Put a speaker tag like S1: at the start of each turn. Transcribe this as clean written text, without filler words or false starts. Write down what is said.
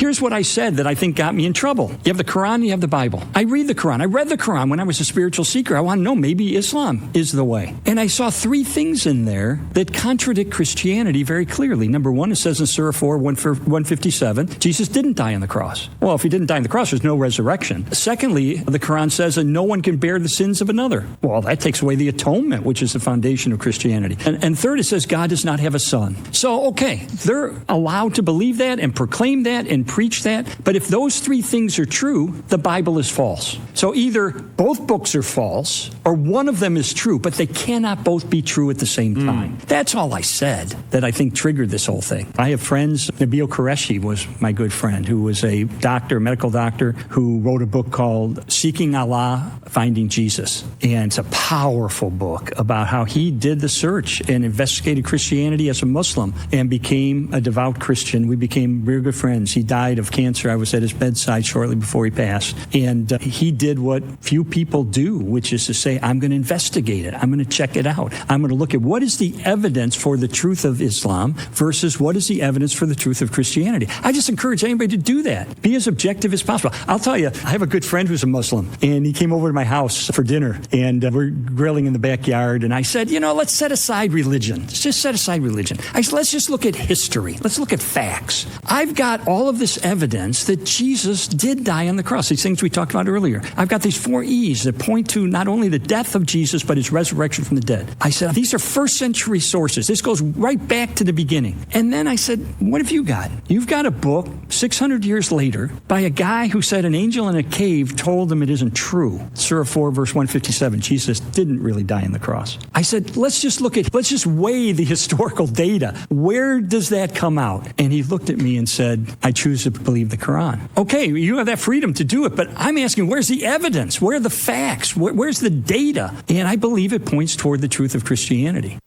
S1: Here's what I said that I think got me in trouble. You have the Quran, you have the Bible. I read the Quran. I read the Quran when I was a spiritual seeker. I want to know, maybe Islam is the way. And I saw three things in there that contradict Christianity very clearly. Number one, it says in Surah 4, 157, Jesus didn't die on the cross. Well, if he didn't die on the cross, there's no resurrection. Secondly, the Quran says that no one can bear the sins of another. Well, that takes away the atonement, which is the foundation of Christianity. And third, it says God does not have a son. So, okay, they're allowed to believe that and proclaim that and preach that. But if those three things are true, the Bible is false. So either both books are false or one of them is true, but they cannot both be true at the same time. That's all I said that I think triggered this whole thing. I have friends. Nabil Qureshi was my good friend, who was a doctor, medical doctor, who wrote a book called Seeking Allah, Finding Jesus. And it's a powerful book about how he did the search and investigated Christianity as a Muslim and became a devout Christian. We became very good friends. He died of cancer. I was at his bedside shortly before he passed. And he did what few people do, which is to say, I'm going to investigate it. I'm going to check it out. I'm going to look at what is the evidence for the truth of Islam versus what is the evidence for the truth of Christianity. I just encourage anybody to do that. Be as objective as possible. I'll tell you, I have a good friend who's a Muslim, and he came over to my house for dinner, and we're grilling in the backyard, and I said, let's set aside religion. Let's just set aside religion. I said, let's just look at history. Let's look at facts. I've got all of this evidence that Jesus did die on the cross, these things we talked about earlier. I've got these 4 E's that point to not only the death of Jesus, but his resurrection from the dead. I said, these are first century sources. This goes right back to the beginning. And then I said, what have you got? You've got a book 600 years later by a guy who said an angel in a cave told him it isn't true. Surah 4, verse 157, Jesus didn't really die on the cross. I said, let's just weigh the historical data. Where does that come out? And he looked at me and said, I choose to believe the Quran. Okay, you have that freedom to do it, but I'm asking, where's the evidence? Where are the facts? Where's the data? And I believe it points toward the truth of Christianity.